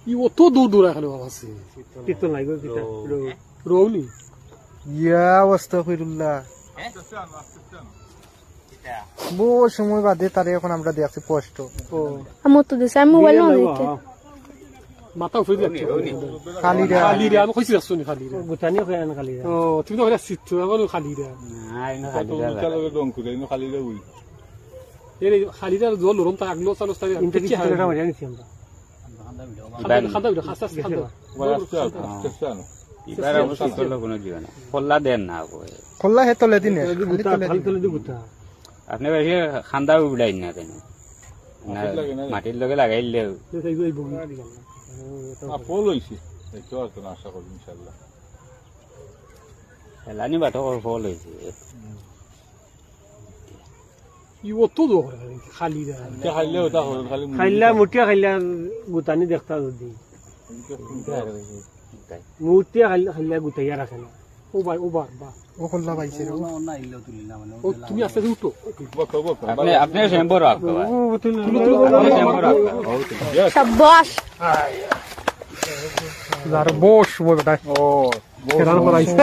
ই অত দূর দূর এখানে আছে কীর্তন লাগবে কিতা রৌনি ইয়া অবস্থা কইরুল্লাহ বহু সময় বাদে তারে এখন আমরা দেখছি স্পষ্ট আমার তো দেশে আমি মোবাইল না দেখতে মাথা উঠে যাচ্ছে খালিরা খালিরা আমি কইছি রাখছো নি খালিরা গুতানিও খায় না খালি ও তুমি তো কইরা সিট আমার খালিরা এর খালিরা জল লরম তা আগলো চালু তাই ইনতে কি খালিরা মারি আনিছি আমরা খান্দা খান্দা খাসা খান্দা এবার অবশ্য করলো কোনো জীবন খোলা দেন না খোলা হে তলে দিনে গুতা খালি তলে দি গুতা আপনি বেশি খান্দা উড়াই না কেন মাটির লগে লাগাইলে ফল হয়েছে আশা করি ইনশাল্লাহ হেলানি বাটকর ফল হয়েছে ই অত দূর খালিরা খাইলা মুটিয়া খাইলা গুতানি দেখতা যদি মুটিয়া খাইলা গুতাইয়া রাখে না ওবার বা ও খোলা পাইছে রে ও তুমি আস্তে উঠো আপনি শ্যাম্পু রাখো শাবাশ আর বস সময় বেটা ও খেলার পর আইছে